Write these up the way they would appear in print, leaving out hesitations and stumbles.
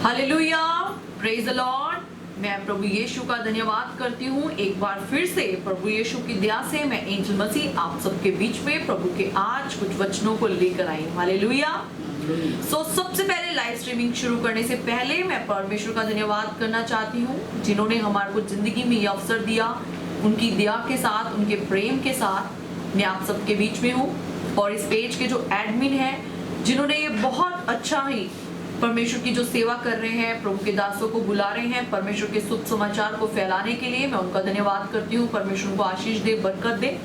Hallelujah, praise the Lord. मैं प्रभु यीशु का धन्यवाद करती हूँ। एक बार फिर से प्रभु यीशु की दया से मैं एंजल मसीह आप सबके बीच में प्रभु के आज कुछ वचनों को लेकर आई हूँ। हालेलुया। सबसे पहले लाइव स्ट्रीमिंग शुरू करने से पहले मैं परमेश्वर का धन्यवाद करना चाहती हूँ, जिन्होंने हमारे को जिंदगी में ये अवसर दिया। उनकी दया के साथ, उनके प्रेम के साथ मैं आप सबके बीच में हूँ। और इस पेज के जो एडमिन है, जिन्होंने ये बहुत अच्छा ही परमेश्वर की जो सेवा कर रहे हैं, प्रभु के दासों को बुला रहे हैं परमेश्वर के शुभ समाचार को फैलाने के लिए, मैं उनका धन्यवाद करती हूँ। परमेश्वर को आशीष दे, बरकत दे।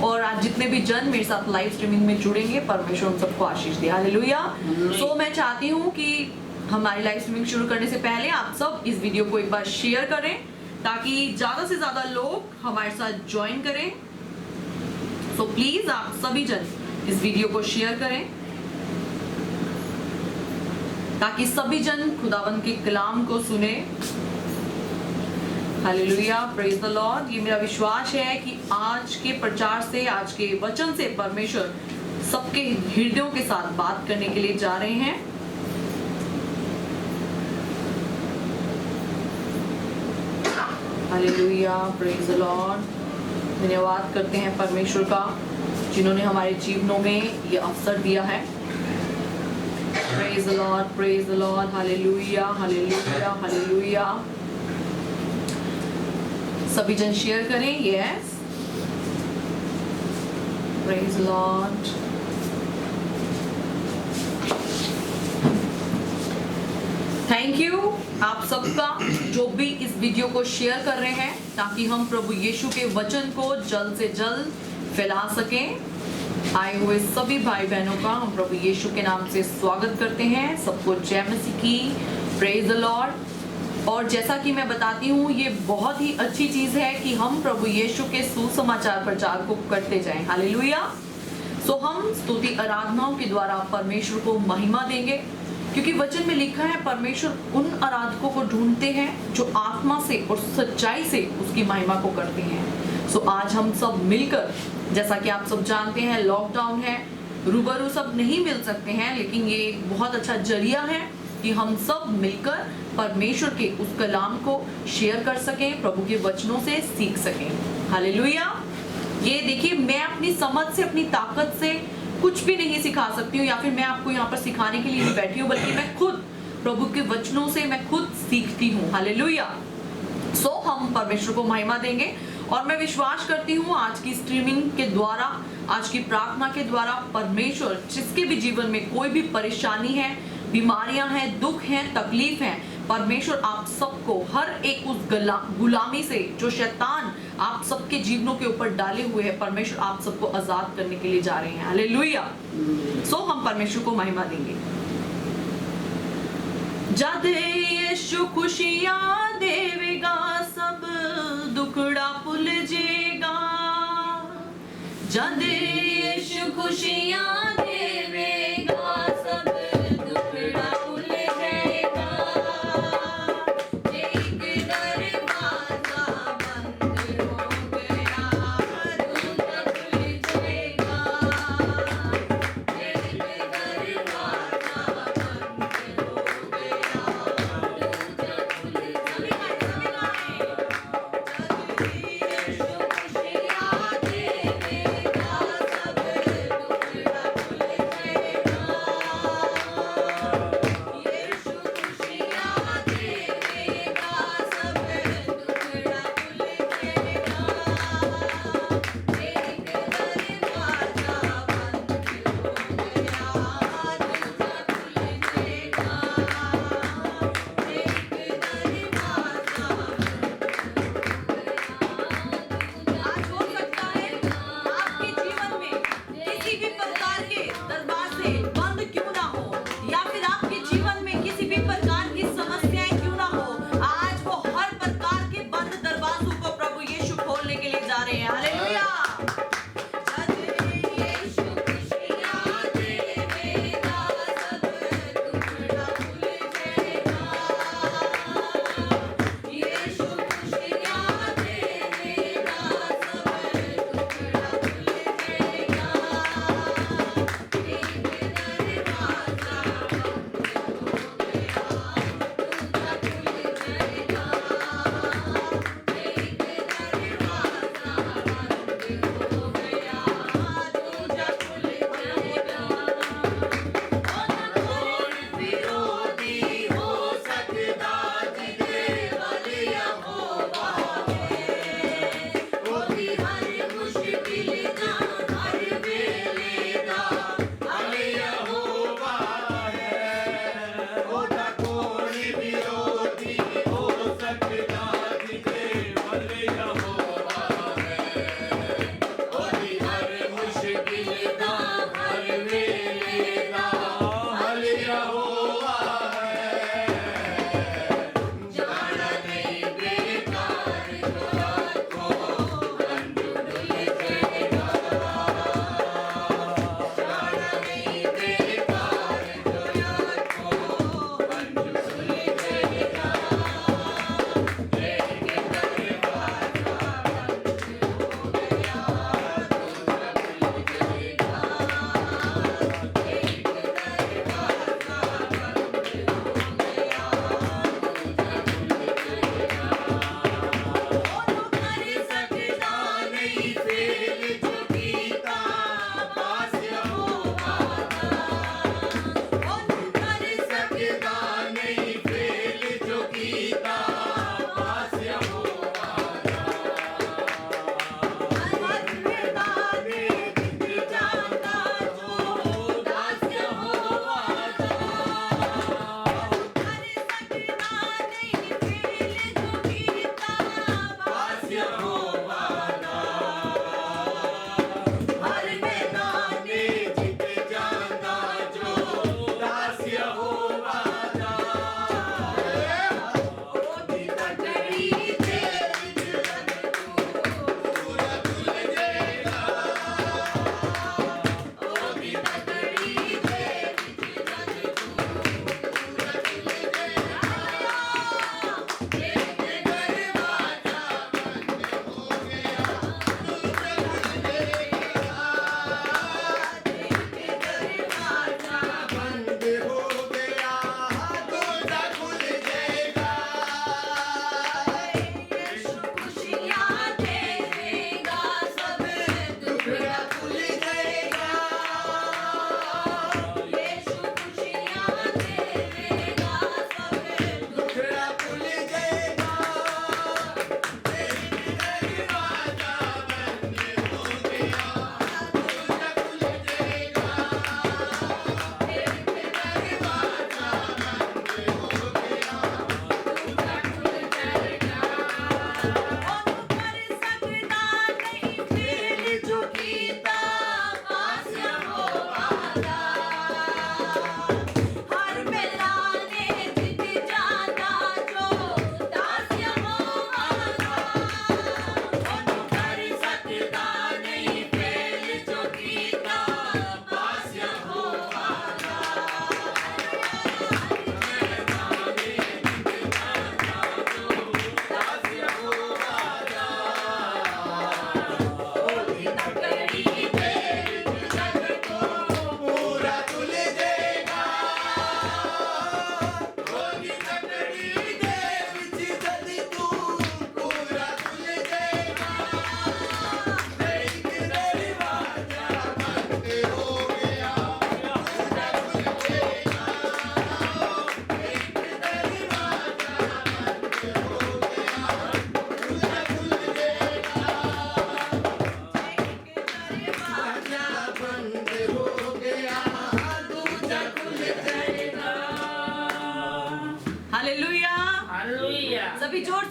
और आज जितने भी जन मेरे साथ लाइव स्ट्रीमिंग में जुड़ेंगे, परमेश्वर उन सबको आशीष दे। हालेलुया। मैं चाहती हूँ कि हमारी लाइव स्ट्रीमिंग शुरू करने से पहले आप सब इस वीडियो को एक बार शेयर करें, ताकि ज्यादा से ज्यादा लोग हमारे साथ ज्वाइन करें। प्लीज आप सभी जन इस वीडियो को शेयर करें, ताकि सभी जन खुदावंद के कलाम को सुने। Hallelujah, praise the Lord. ये मेरा विश्वास है कि आज के प्रचार से, आज के वचन से परमेश्वर सबके हृदयों के साथ बात करने के लिए जा रहे हैं। Hallelujah, praise the Lord. धन्यवाद करते हैं परमेश्वर का, जिन्होंने हमारे जीवनों में ये अवसर दिया है। Praise the Lord, praise the Lord, hallelujah, hallelujah, hallelujah। सभी जन शेयर करें, yes, praise the Lord। Thank you आप सबका जो भी इस वीडियो को शेयर कर रहे हैं, ताकि हम प्रभु यीशु के वचन को जल्द से जल्द फैला सकें। आए हुए सभी भाई बहनों का हम प्रभु यीशु के नाम से स्वागत करते हैं। सबको जय मसीह की, प्रेज द लॉर्ड। और जैसा कि मैं बताती हूँ, ये बहुत ही अच्छी चीज है कि हम प्रभु यीशु के सुसमाचार प्रचार को करते जाएं। हालेलुया। हम स्तुति आराधनाओं के द्वारा परमेश्वर को महिमा देंगे, क्योंकि वचन में लिखा है परमेश्वर उन आराधकों को ढूंढते हैं जो आत्मा से और सच्चाई से उसकी महिमा को करते हैं। आज हम सब मिलकर, जैसा कि आप सब जानते हैं लॉकडाउन है, रूबरू सब नहीं मिल सकते हैं, लेकिन ये एक बहुत अच्छा जरिया है कि हम सब मिलकर परमेश्वर के उस कलाम को शेयर कर सकें, प्रभु के वचनों से सीख सकें। हालेलुया। ये देखिए, मैं अपनी समझ से, अपनी ताकत से कुछ भी नहीं सिखा सकती हूँ, या फिर मैं आपको यहाँ पर सिखाने के लिए नहीं बैठी हूँ, बल्कि मैं खुद प्रभु के वचनों से मैं खुद सीखती हूँ। हालेलुया। हम परमेश्वर को महिमा देंगे। और मैं विश्वास करती हूँ आज की स्ट्रीमिंग के द्वारा, आज की प्रार्थना के द्वारा परमेश्वर जिसके भी जीवन में कोई भी परेशानी है, बीमारियां हैं, दुख हैं, तकलीफ हैं, परमेश्वर आप सबको हर एक उस गुलामी से जो शैतान आप सबके जीवनों के ऊपर डाले हुए हैं, परमेश्वर आप सबको आजाद करने के लिए जा रहे हैं। हालेलुया। हम परमेश्वर को महिमा देंगे। जद यीशु खुशियां देवेगा, सब दुखड़ा भुल जेगा। जद यीशु खुशियां देवेगा, सब दुखड़ा भुल जाएगा। एक दरवाजा बंद हो गया, दूसरा खुल जाएगा। एक दरवाजा बंद हो गया, दूसरा खुल जाएगा। जद यीशु खुशियां देवेगा, सब दुखड़ा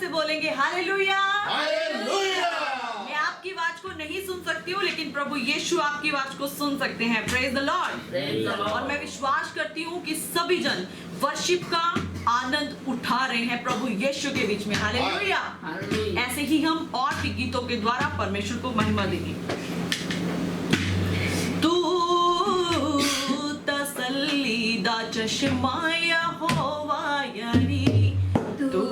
से बोलेंगे हालेलुया। हालेलुया। मैं आपकी आवाज को नहीं सुन सकती हूँ, लेकिन प्रभु यीशु आपकी आवाज को सुन सकते हैं। Praise the Lord. और मैं विश्वास करती हूँ कि सभी जन वर्शिप का आनंद उठा रहे हैं प्रभु यीशु के बीच में। हालेलुया। ऐसे ही हम और भी गीतों के द्वारा परमेश्वर को महिमा देंगे। तू तसल्ली दा चश्मा यहोवा यारी, तू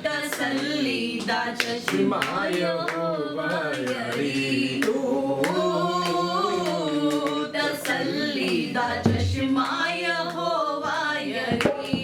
तसल्ली दा चश्मा यहोवा यारी, तू तसल्ली दा चश्मा यहोवा यारी,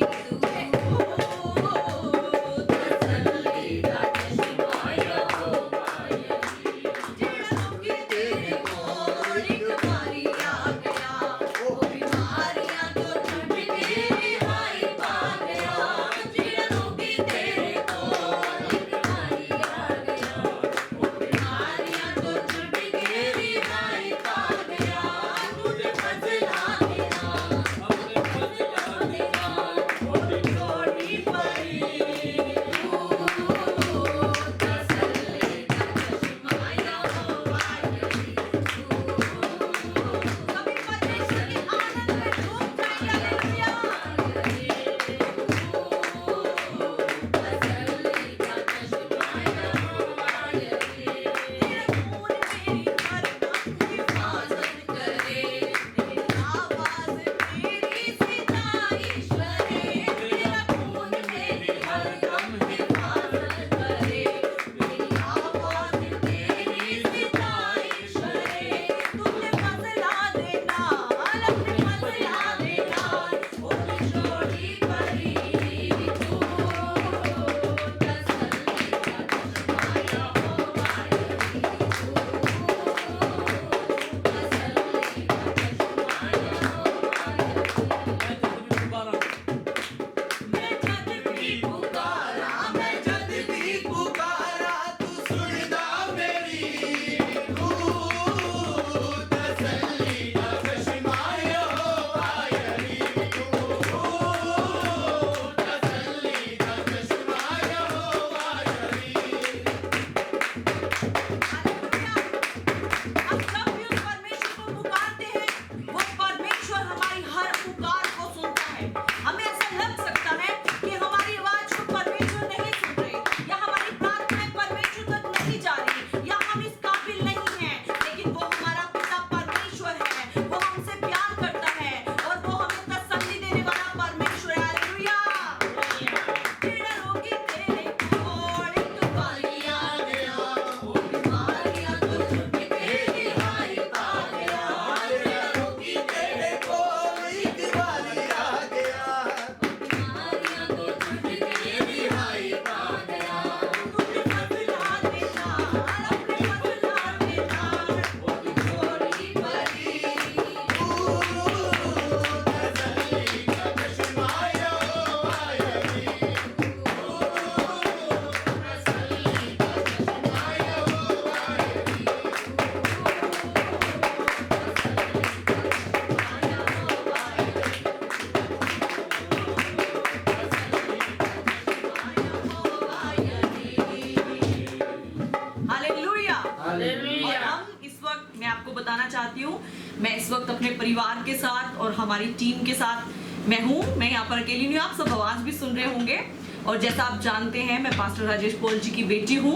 बताना चाहती हूँ, मैं इस वक्त अपने परिवार के साथ और हमारी टीम के साथ मैं हूँ। मैं यहाँ पर अकेली नहीं हूँ, आप सब आवाज भी सुन रहे होंगे। और जैसा आप जानते हैं, मैं पास्टर राजेश पॉल जी की बेटी हूँ।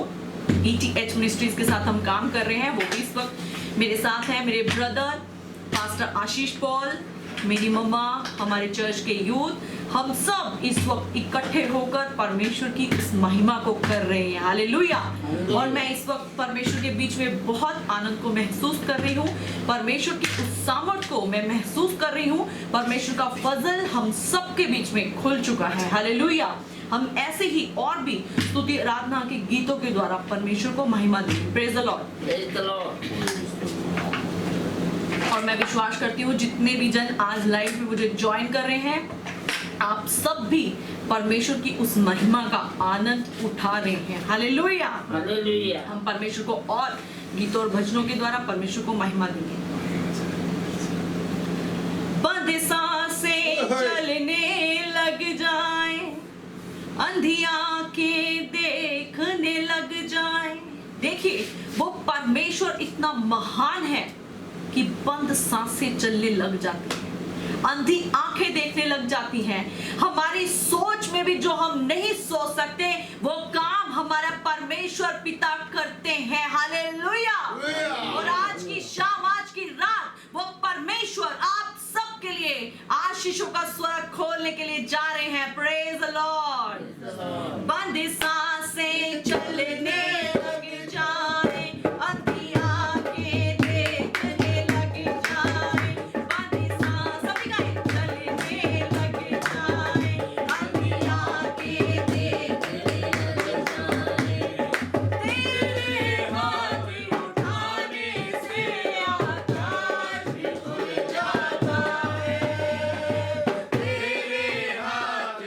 ETH मिनिस्ट्रीज के साथ हम काम कर रहे हैं। वो भी इस वक्त मेरे साथ हैं, मेरे ब्रदर पास्टर आशीष पॉल, मेरी मम्मा, हमारे चर्च के यूथ, हम सब इस वक्त इकट्ठे होकर परमेश्वर की इस महिमा को कर रहे हैं। हालेलुया। और मैं इस वक्त परमेश्वर के बीच में बहुत आनंद को महसूस कर रही हूँ। परमेश्वर की उस सामर्थ को मैं महसूस कर रही हूँ। परमेश्वर का फजल हम सब के बीच में खुल चुका है। हालेलुया। हम ऐसे ही और भी स्तुति आराधना के गीतों के द्वारा परमेश्वर को महिमा दें। Praise the Lord. Praise the Lord. और मैं विश्वास करती हूँ जितने भी जन आज लाइव में मुझे ज्वाइन कर रहे हैं, आप सब भी परमेश्वर की उस महिमा का आनंद उठा रहे हैं। हालेलुया। हालेलुया। हम परमेश्वर को और गीतों और भजनों के द्वारा परमेश्वर को महिमा देंगे। बंद सांसें चलने लग जाए, अंधी आंखें देखने लग जाए। देखिए वो परमेश्वर इतना महान है कि बंद सांसें चलने लग जाती हैं, अंधी आंखें देखने लग जाती हैं। हमारी सोच में भी जो हम नहीं सोच सकते वो काम हमारा परमेश्वर पिता करते हैं। हालेलुया। और आज की शाम, आज की रात वो परमेश्वर आप सबके लिए आशीषों का स्वर्ग खोलने के लिए जा रहे हैं। Praise the Lord. बंद सांसें चलने लग जाए, अंधी आंखें देखने लग जाए, बंद सांस सभी गाएं, चलने लग जाए, अंधी आंखें देखने लग जाए। तेरे हाथ उठाने से आकाश भी खुल जाता है, तेरे हाथ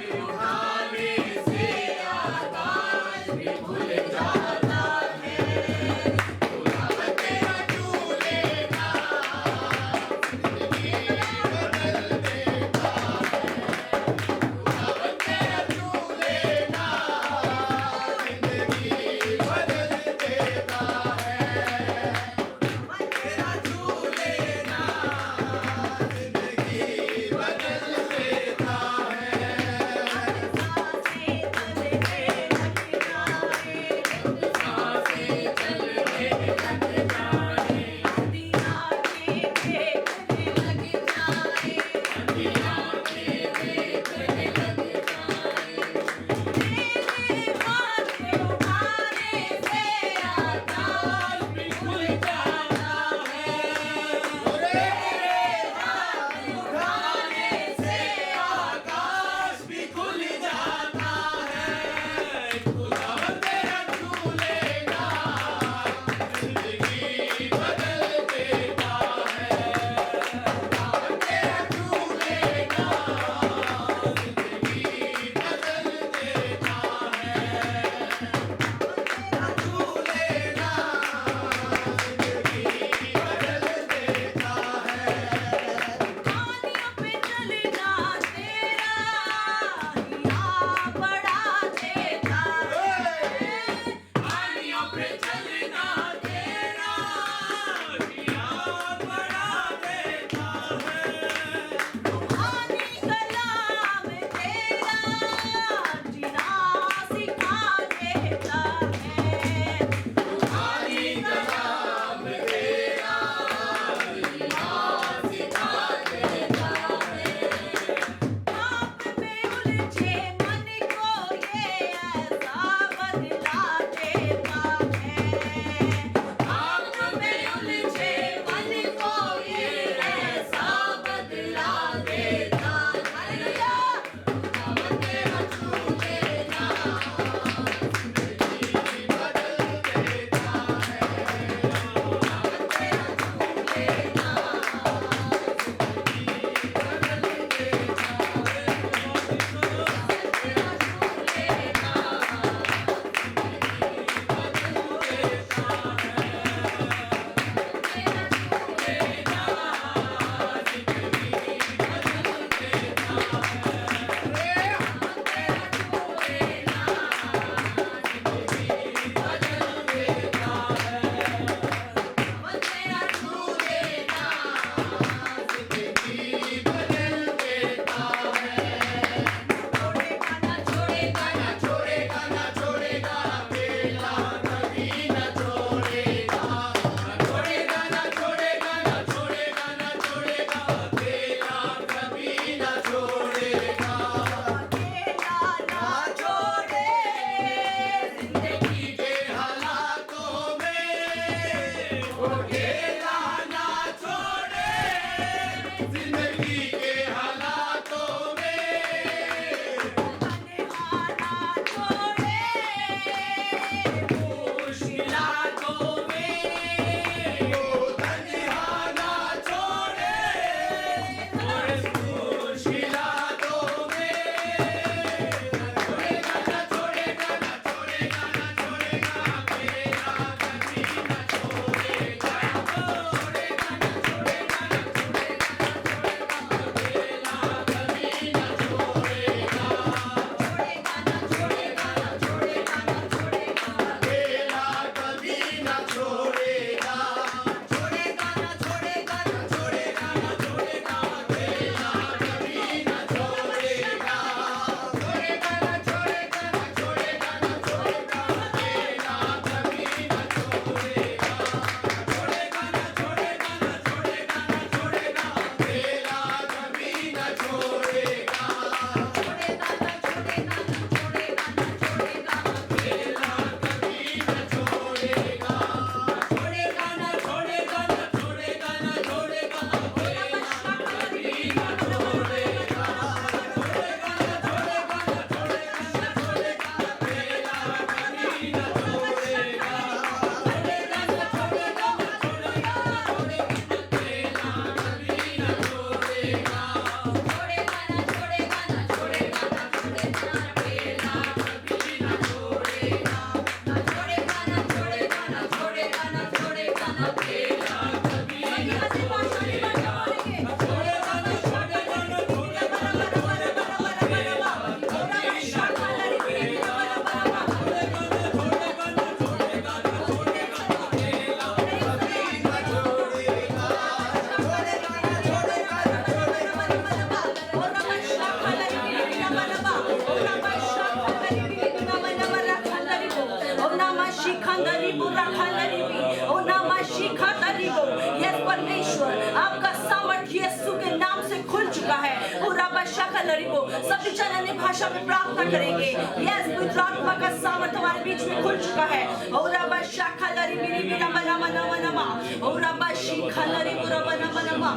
सभी जन अन्य भाषा में प्रार्थना करेंगे। यस, पवित्र आत्मा का सामर्थ हमारे बीच में खुल चुका है। ओ रब्बा शाखा लरी बिरी बिरा बना मना मना मा, ओ रब्बा शिखा लरी बुरा बना मना मा।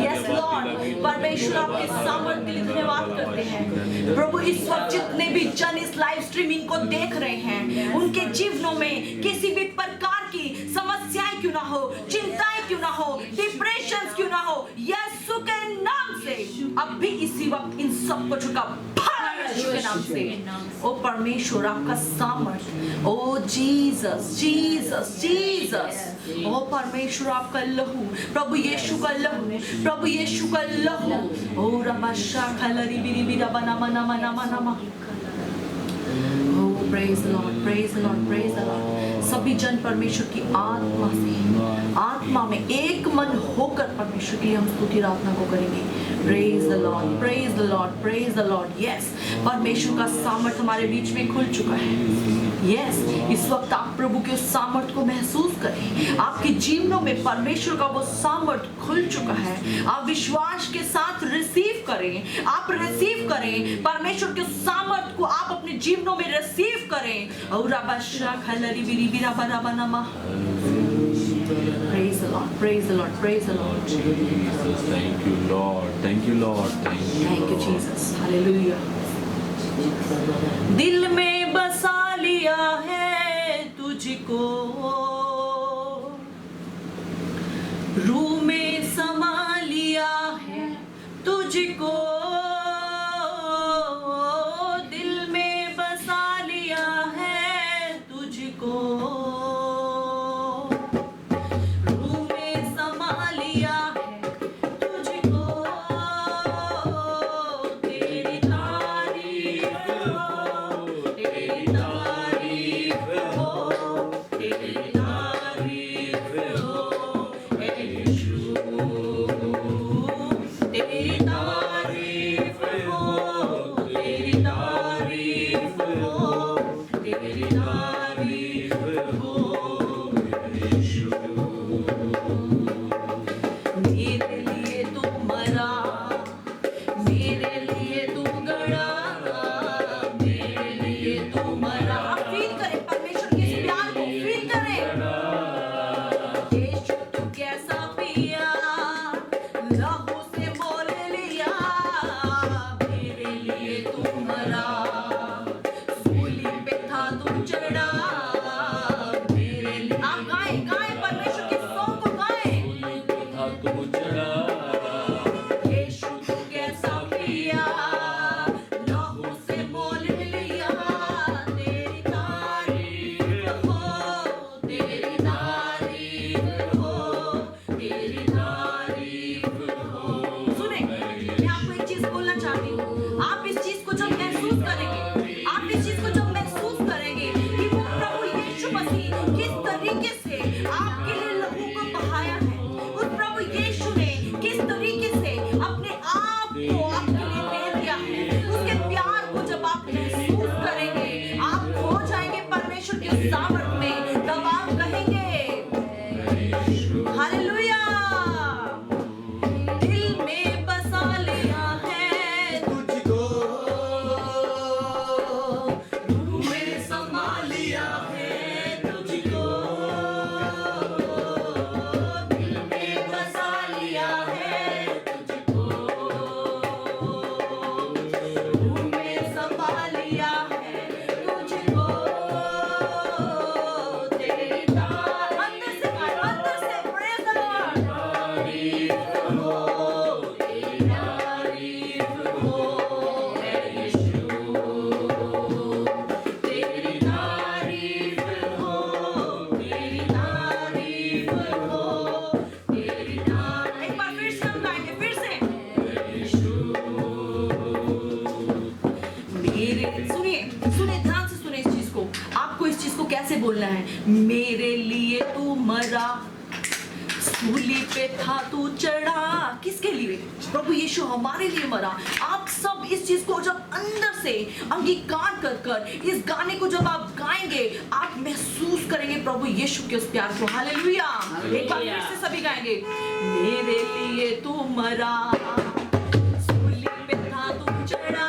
यस लॉर्ड, परमेश्वर आपके सामर्थ के लिए धन्यवाद करते हैं। प्रभु, इस वक्त जितने भी जन इस लाइव स्ट्रीमिंग को देख रहे हैं, उनके जीवनों में किसी भी प्रकार की समस्याएं क्यों ना हो, चिंताएं क्यों ना हो, डिप्रेशन क्यों ना हो, यीशु के नाम से अब भी इसी वक्त इन सबको झुका यीशु के नाम से। ओ परमेश्वर, आपका सामर्थ, ओ जीसस जीसस जीसस, ओ परमेश्वर आपका लहू, प्रभु यीशु का लहू, प्रभु यीशु का लहू। ओ रमाशा खलरी बिरी बिरा बना मना मना मना मा। Oh, praise the Lord, praise the Lord, praise the Lord। सभी जन परमेश्वर की आत्मा से, आत्मा में एक मन होकर परमेश्वर के लिए हम स्तुति आराधना को करेंगे। Praise the Lord, praise the Lord, praise the Lord। Yes, परमेश्वर का सामर्थ हमारे बीच में खुल चुका है। Yes, इस वक्त आप प्रभु के उस सामर्थ को महसूस करें। आपके जीवनों में परमेश्वर का वो सामर्थ खुल चुका है। आप विश्वास के साथ रिसीव करें, आप रिसीव करें परमेश्वर के उस सामर्थ को, आप अपने जीवनों में रिसीव करें। और रबाशा खलरी बिरी बिरा बना बना मा। Praise the Lord, praise the Lord, praise the Lord। Jesus, thank you Lord, thank you Lord, Thank you Jesus, Hallelujah। दिल में बसा लिया है तुझको, रूह में समा लिया है तुझको, दिल में बसा लिया है तुझको, रूह में समा लिया है तुझको, तेरी तारीफ हो, तेरी तारीफ हो, तेरी तारीफ हो, यीशु, तेरी तारीफ हो, तेरी तारीफ हो, तेरी तारीफ हो, यीशु। मेरे लिए तू मरा, मेरे लिए तू गड़ा, मेरे लिए तू मरा। आप फील करें परमेश्वर के इस प्यार को, फील करें। यीशु तू कैसा पिया, लहू से मोल लिया, मेरे लिए तू मरा, सूली पे था तू चढ़ा, मेरे लिए। आप गाएं गाएं परमेश्वर के सॉन्ग को गाएं। यीशु तू कैसा पिया, लहू से मोल लिया, तेरी तारीफ हो, तेरी तारीफ हो, तेरी तारीफ हो। सुने, मैं आपको एक चीज बोलना चाहती हूँ। आप इस चीज को जब महसूस करेंगे, आप इस चीज को जब महसूस करेंगे कि वो प्रभु यीशु मसीह किस तरीके से आपके लिए लहू को बहाया है, उस प्रभु यीशु ने किस तरीके से अपने आप को आपके लिए दे दिया है, उसके प्यार को जब आप महसूस करेंगे, आप खो जाएंगे परमेश्वर के उस सामर्थ में। तब आप कहेंगे हालेलुया। दिल में बसा लिया है तुझको, रूह में समा लिया है तुझको, दिल में बसा लिया है तुझको, रूह में समा लिया है तुझको, तेरी अंदर से गाएं, अंदर से praise the Lord। तारीफ हो, तेरी तारीफ हो, यीशु, तेरी तारीफ हो, तेरी तारीफ हो, तेरी तारीफ। एक बार फिर से हम गाएंगे, फिर से। मेरे सुनिए सुनिए, ध्यान से सुनिए इस चीज को। आपको इस चीज को कैसे बोलना है। मेरे लिए तू मरा, सूली पे था तू चढ़ा। किसके लिए? प्रभु यीशु हमारे लिए मरा। आप सब इस चीज को जब अंदर से अंगीकार कर कर इस गाने को जब आप गाएंगे, आप महसूस करेंगे प्रभु यीशु के उस प्यार को। हालेलुया। एक बार फिर से सभी गाएंगे। मेरे लिए तू मरा, सूली पे था तू चढ़ा,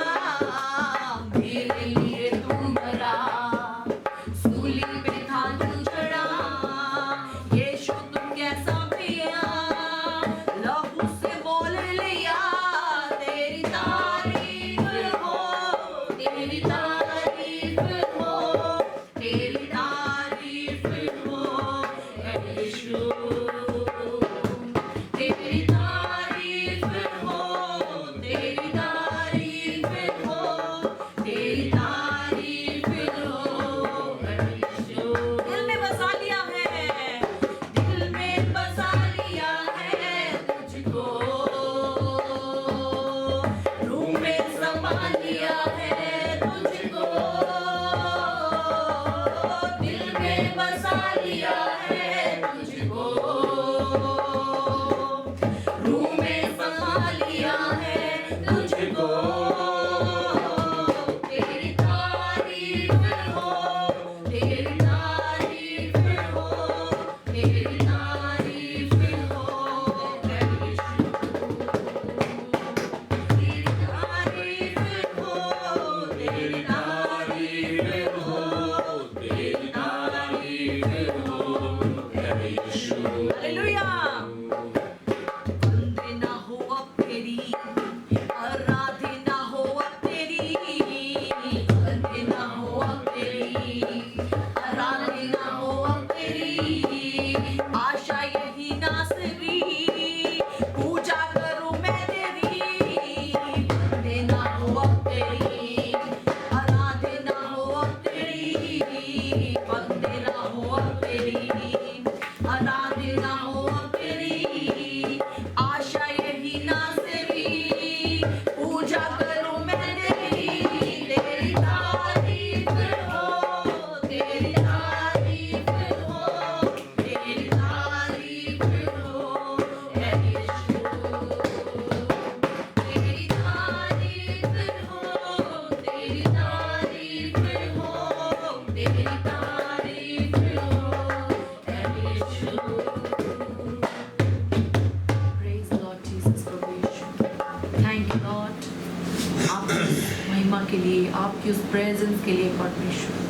के लिए, आपकी उस प्रेजेंस के लिए परमेश्वर।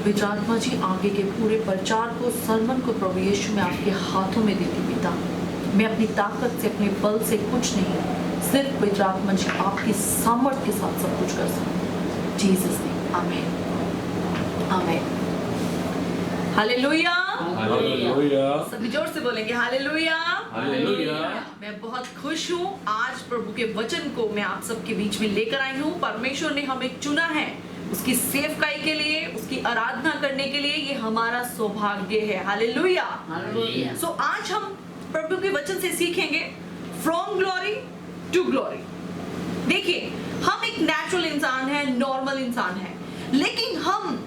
पवित्र आत्मा जी, आगे के पूरे प्रचार को, सरमन को प्रभु यीशु मैं आपके हाथों में देती पिता। मैं अपनी ताकत से, अपने बल से कुछ नहीं, सिर्फ पवित्र आत्मा जी आपकी सामर्थ के साथ सब कुछ कर सकूं। जीसस नेम, आमीन, आमीन, हालेलुया। हालेलुया। सभी जोर से बोलेंगे हालेलुया। हालेलुया। मैं बहुत खुश हूँ, आज प्रभु के वचन को मैं आप सबके बीच में लेकर आई हूँ। परमेश्वर ने हमें चुना है उसकी सेवकाई के लिए, उसकी आराधना करने के लिए। ये हमारा सौभाग्य है। हालेलुया। हालेलुया। सो आज हम प्रभु के वचन से सीखेंगे फ्रॉम ग्लोरी टू ग्लोरी। देखिए, हम एक नेचुरल इंसान है, नॉर्मल इंसान है, लेकिन हम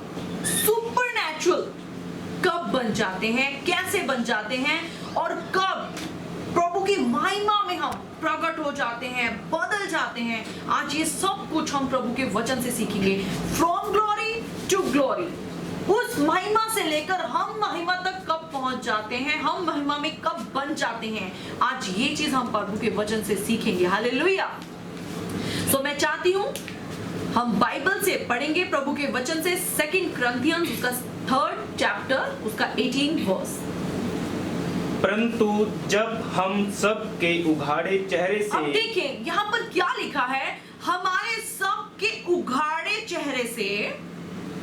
सुपरनैचुरल कब बन जाते हैं, कैसे बन जाते हैं, और कब प्रभु की महिमा में हम प्रकट हो जाते हैं, बदल जाते हैं। आज ये सब कुछ हम प्रभु के वचन से सीखेंगे। फ्रॉम ग्लोरी टू ग्लोरी, उस महिमा से लेकर हम महिमा तक कब पहुंच जाते हैं, हम महिमा में कब बन जाते हैं। आज ये चीज हम प्रभु के वचन से सीखेंगे। हालेलुया। सो मैं चाहती हूं हम बाइबल से पढ़ेंगे प्रभु के वचन से 2 Corinthians उसका 3rd चैप्टर उसका 18 वर्स। परंतु जब हम सब के उघाड़े चेहरे अब से देखिए यहाँ पर क्या लिखा है, हमारे सब के उघाड़े चेहरे से,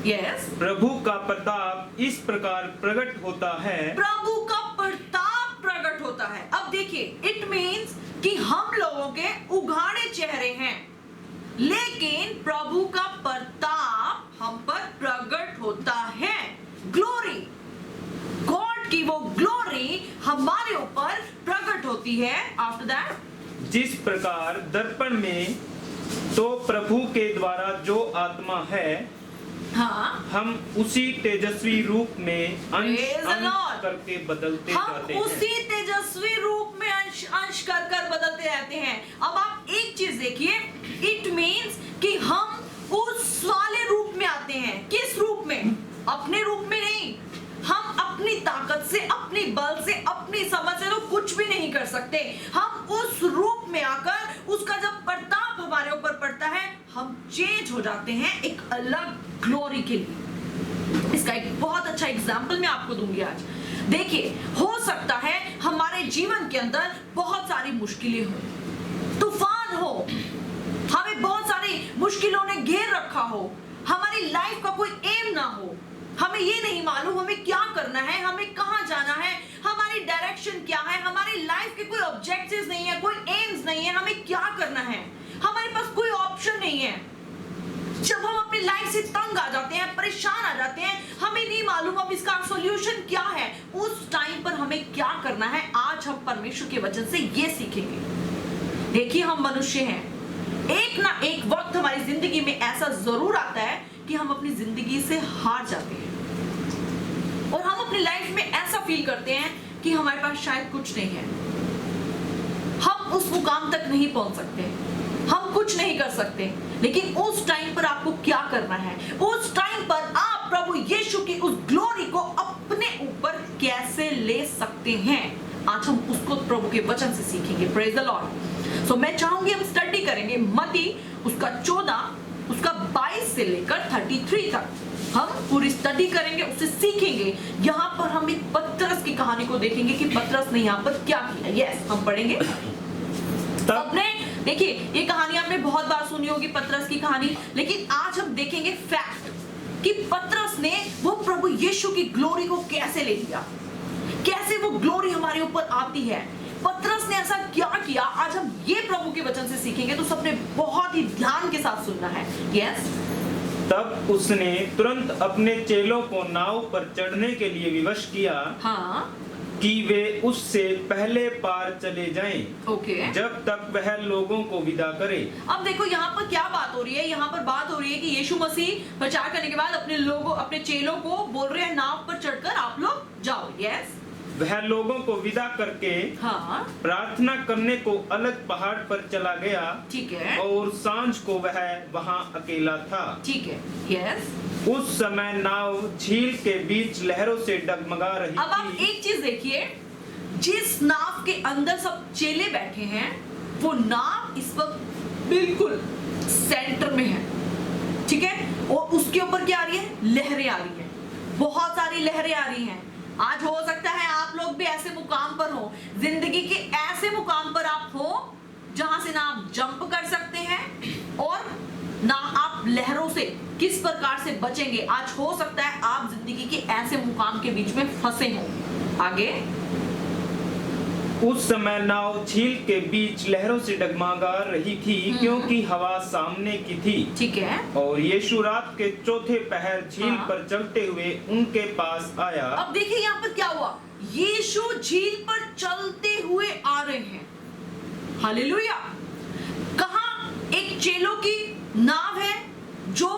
यस, प्रभु का प्रताप इस प्रकार प्रकट होता है। प्रभु का प्रताप प्रकट होता है। अब देखिए, इट मीन्स कि हम लोगों के उघाड़े चेहरे हैं, लेकिन प्रभु का प्रताप हम पर प्रकट होता है। ग्लोरी, गॉड की वो ग्लोरी हमारे ऊपर प्रकट होती है। आफ्टर दैट, जिस प्रकार दर्पण में तो प्रभु के द्वारा जो आत्मा है, हाँ, हम उसी तेजस्वी रूप में अंश Praise the अंश Lord। करके बदलते हम जाते उसी हैं। तेजस्वी रूप में अंश अंश कर कर बदलते रहते हैं। अब आप एक चीज देखिए, इट मीन्स कि हम उस वाले रूप में आते हैं। किस रूप में? अपने रूप में नहीं। हम अपनी ताकत से, अपनी बल से, अपनी समझ से तो कुछ भी नहीं कर सकते। हम उस रूप में आकर उसका जब प्रताप हमारे ऊपर पड़ता है, हम चेंज हो जाते हैं एक अलग ग्लोरी के लिए। इसका एक बहुत अच्छा एग्जाम्पल मैं आपको दूंगी आज। देखिए, हो सकता है हमारे जीवन के अंदर बहुत सारी मुश्किलें हो, तूफान हो, हमें बहुत सारी मुश्किलों ने घेर रखा हो, हमारी लाइफ का कोई एम ना हो, हमें ये नहीं मालूम हमें क्या करना है, हमें कहां जाना है, हमारी डायरेक्शन क्या है, हमारी लाइफ के कोई ऑब्जेक्टिव्स नहीं है, कोई एम्स नहीं है, हमें क्या करना है, हमारे पास कोई ऑप्शन नहीं है। जब हम अपनी लाइफ से तंग आ जाते हैं, परेशान आ जाते हैं, हमें नहीं मालूम अब इसका सॉल्यूशन क्या है, उस टाइम पर हमें क्या करना है, आज हम परमेश्वर के वचन से ये सीखेंगे। देखिए, हम मनुष्य हैं, एक ना एक वक्त हमारी जिंदगी में ऐसा जरूर आता है कि हम अपनी जिंदगी से हार जाते हैं और हम अपनी लाइफ में ऐसा फील करते हैं कि हमारे पास शायद कुछ नहीं है, हम उस मुकाम तक नहीं पहुंच सकते, हम कुछ नहीं कर सकते। लेकिन उस टाइम पर आपको क्या करना है? उस टाइम पर आप प्रभु यीशु की उस ग्लोरी को अपने ऊपर कैसे ले सकते हैं, आज हम उसको प्रभु के वचन से सीखेंगे। Praise the Lord. सो मैं चाहूंगी हम स्टडी करेंगे मत्ती उसका 14 उसका 22 से लेकर 33 तक हम पूरी स्टडी करेंगे, उससे सीखेंगे। यहाँ पर हम एक पतरस की कहानी को देखेंगे कि पतरस ने यहाँ पर क्या किया। यस, हम पढ़ेंगे। आपने देखिए, ये कहानी आपने बहुत बार सुनी होगी, पतरस की कहानी, लेकिन आज हम देखेंगे फैक्ट कि पतरस ने वो प्रभु यीशु की ग्लोरी को कैसे ले लिया, कैसे वो ग्लोरी हमारे ऊपर आती है। पतरस ने ऐसा क्या किया, आज हम ये प्रभु के वचन से सीखेंगे, तो सबने बहुत ही ध्यान के साथ सुनना है। यस। तब उसने तुरंत अपने चेलों को नाव पर चढ़ने के लिए विवश किया, हाँ, कि वे उससे पहले पार चले जाएं, ओके। जब तक वह लोगों को विदा करे। अब देखो यहाँ पर क्या बात हो रही है, यहाँ पर बात हो रही है कि यीशु मसीह प्रचार करने के बाद अपने लोगों, अपने चेलों को बोल रहे हैं नाव पर चढ़कर आप लोग जाओ। यस। वह लोगों को विदा करके हाँ, प्रार्थना करने को अलग पहाड़ पर चला गया, ठीक है, और सांझ को वह वहां अकेला था। ठीक है। यस। उस समय नाव झील के बीच लहरों से डगमगा रही अब आप थी। एक चीज देखिए, जिस नाव के अंदर सब चेले बैठे हैं, वो नाव इस वक्त बिल्कुल सेंटर में है, ठीक है, और उसके ऊपर क्या आ रही है, लहरें आ रही है, बहुत सारी लहरें आ रही हैं। आज हो सकता है आप लोग भी ऐसे मुकाम पर हो, जिंदगी के ऐसे मुकाम पर आप हो जहां से ना आप जंप कर सकते हैं और ना आप लहरों से किस प्रकार से बचेंगे। आज हो सकता है आप जिंदगी के ऐसे मुकाम के बीच में फंसे हो। आगे, उस समय नाव झील के बीच लहरों से डगमगा रही थी, क्योंकि हवा सामने की थी। ठीक है, और यीशु रात के चौथे पहर झील हाँ। पर चलते हुए उनके पास आया। अब देखिए यहाँ पर क्या हुआ, यीशु झील पर चलते हुए आ रहे हैं। हालेलुया। कहाँ एक चेलों की नाव है जो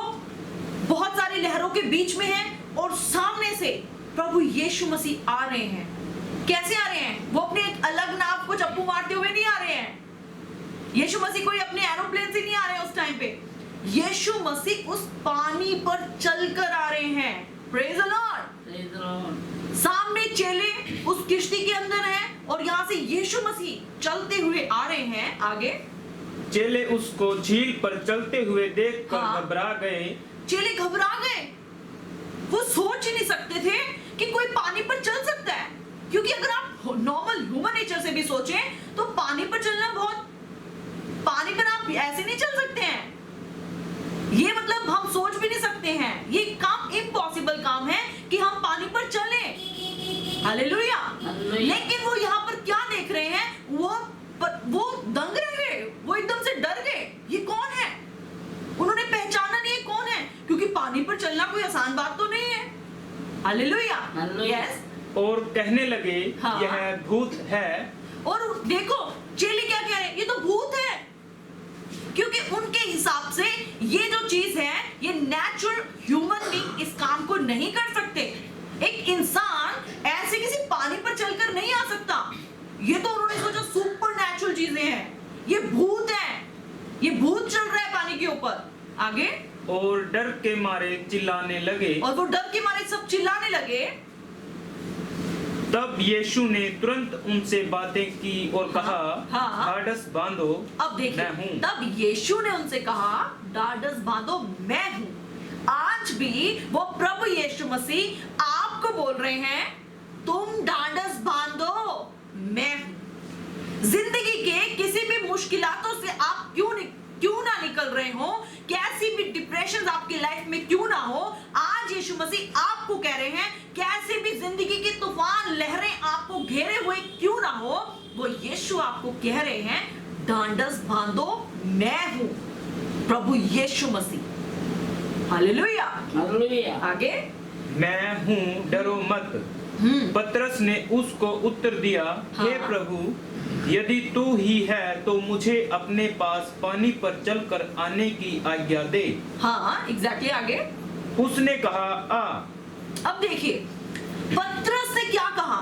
बहुत सारी लहरों के बीच में है और सामने से प्रभु यीशु मसीह आ रहे हैं। कैसे आ रहे हैं? वो अपने एक अलग नाव को चप्पू मारते हुए नहीं आ रहे हैं। यीशु मसीह कोई अपने एरोप्लेन से नहीं आ रहे हैं उस टाइम पे। यीशु मसीह उस पानी पर चलकर आ रहे हैं। Praise the Lord. Praise the Lord. सामने चेले उस किश्ती के अंदर हैं और यहाँ से यीशु मसीह चलते हुए आ रहे हैं। आगे, चेले उसको झील पर चलते हुए देखकर हाँ। घबरा गए। चेले घबरा गए। वो सोच ही नहीं सकते थे कि कोई पानी पर चल सकता है, क्योंकि अगर आप नॉर्मल ह्यूमन नेचर से भी सोचें तो पानी पर चलना पानी पर आप ऐसे नहीं चल सकते हैं। ये मतलब हम सोच भी नहीं सकते हैं, ये काम इम्पॉसिबल काम है कि हम पानी पर चलें। हालेलुया। हालेलुया। लेकिन वो यहाँ पर क्या देख रहे हैं, वो दंग रह गए, वो एकदम से डर गए। ये कौन है? उन्होंने पहचाना नहीं है कौन है, क्योंकि पानी पर चलना कोई आसान बात तो नहीं है। हालेलुया। हालेलुया। यस। और कहने लगे, हाँ। यह भूत है। और देखो चेले क्या कह रहे हैं, ये तो भूत है, क्योंकि उनके हिसाब से ये जो चीज है, ये नेचुरल ह्यूमन बीइंग इस काम को नहीं कर सकते। एक इंसान ऐसे किसी पानी पर चलकर नहीं आ सकता। ये तो उन्होंने सोचा सुपर नेचुरल चीजें हैं, ये भूत है, ये भूत चल रहा है पानी के ऊपर। आगे, और डर के मारे चिल्लाने लगे। और वो डर के मारे सब चिल्लाने लगे। तब यीशु ने तुरंत उनसे बातें की और कहा, हाँ। ढाढ़स बांधो, अब देखिए, मैं हूँ। तब यीशु ने उनसे कहा, ढाढ़स बांधो, मैं हूं। आज भी वो प्रभु यीशु मसीह आपको बोल रहे हैं, तुम ढाढ़स बांधो, मैं हूं। जिंदगी के किसी भी मुश्किलातों से आप क्यों ना निकल रहे हो, कैसी भी डिप्रेशन आपकी लाइफ में क्यों ना हो, आज यीशु मसीह आपको कह रहे हैं, कैसे भी जिंदगी के तूफान लहरें आपको घेरे हुए क्यों ना हो, वो यीशु आपको कह रहे हैं, ढाढ़स बांधो, मैं हूं प्रभु यीशु मसीह। हालेलुया। हालेलुया। आगे, मैं हूँ, डरो मत। पतरस ने उसको उत्तर दिया, हे हाँ। प्रभु, यदि तू ही है तो मुझे अपने पास पानी पर चलकर आने की आज्ञा दे। हाँ एग्जैक्टली। आगे, उसने कहा, आ। अब देखिए पतरस ने क्या कहा,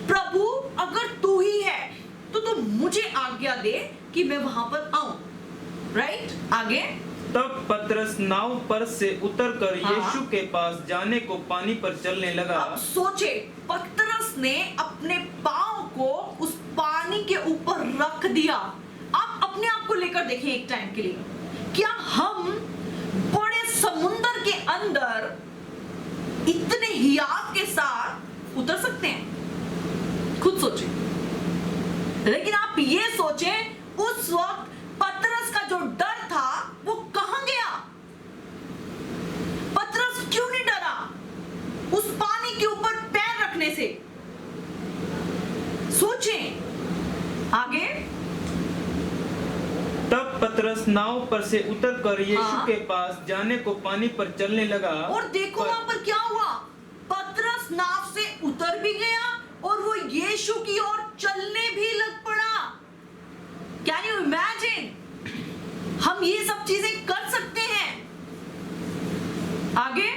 प्रभु अगर तू ही है तो तू मुझे आज्ञा दे कि मैं वहां पर आऊं। राइट। आगे, तब पतरस नाव पर से उतरकर हाँ। यीशु के पास जाने को पानी पर चलने लगा। अब सोचे, पतरस ने अपने पांव को उस पानी के ऊपर रख दिया। आप अपने आप को लेकर देखें एक टाइम के लिए, क्या हम बड़े समुंदर के अंदर इतने हियाव के साथ उतर सकते हैं? खुद सोचें। लेकिन आप ये सोचें, उस वक्त पतरस का जो डर था वो कहां गया? पतरस क्यों नहीं डरा उस पानी के ऊपर पैर रखने से? सोचें। आगे, तब पतरस नाव पर से उतरकर यीशु हाँ। के पास जाने को पानी पर चलने लगा। और देखो वहां पर क्या हुआ, पतरस नाव से उतर भी गया और वो यीशु की ओर चलने भी लग पड़ा। Can you imagine? हम ये सब चीजें कर सकते हैं। आगे,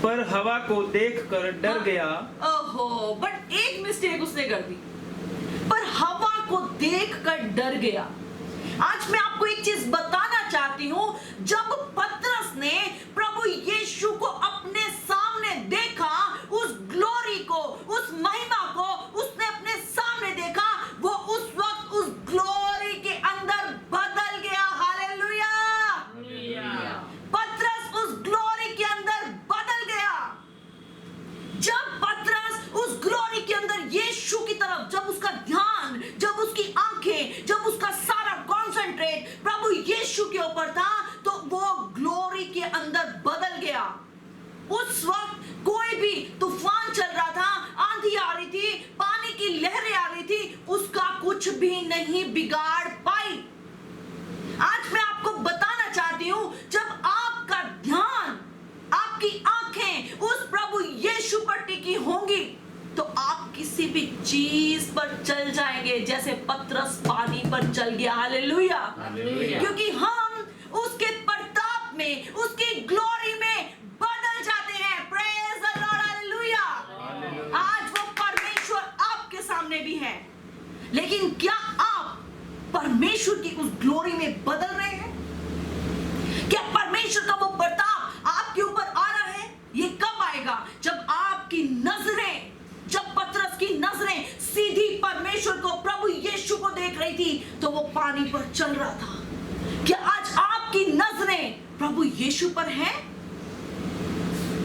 पर हवा को देखकर डर हाँ। गया। ओहो, बट एक मिस्टेक उसने कर दी, पर हवा को देखकर डर गया। आज मैं आपको एक चीज बताना चाहती हूं, जब पतरस ने प्रभु यीशु को अपने सामने देखा, उस ग्लोरी को, उस महिमा को उसने अपने सामने देखा, वो उस वक्त उस ग्लोरी के अंदर बदल गया। हालेलुया। ऊपर था तो वो ग्लोरी के अंदर बदल गया। उस वक्त कोई भी तूफान चल रहा था, आंधी आ रही थी, पानी की लहरें आ रही थी, उसका कुछ भी नहीं बिगाड़ पाई। आज मैं आपको बताना चाहती हूं, जब आपका ध्यान, आपकी आंखें उस प्रभु यीशु पर टिकी होंगी तो आप किसी भी चीज पर चल जाएंगे, जैसे पतरस पानी पर चल गया। हालेलुया। हालेलुया। क्योंकि हम उसके प्रताप में, उसकी ग्लोरी में बदल जाते हैं। Praise the Lord. हालेलुया। आज वो परमेश्वर आपके सामने भी है, लेकिन क्या आप परमेश्वर की उस ग्लोरी में बदल रहे हैं? क्या परमेश्वर का वो प्रताप आपके ऊपर आ रहा है? ये कब आएगा? जब आपकी नजरें, जब पतरस की नजरें सीधी परमेश्वर को, प्रभु यीशु को देख रही थी तो वो पानी पर चल रहा था। क्या आज आपकी नजरें प्रभु यीशु पर हैं?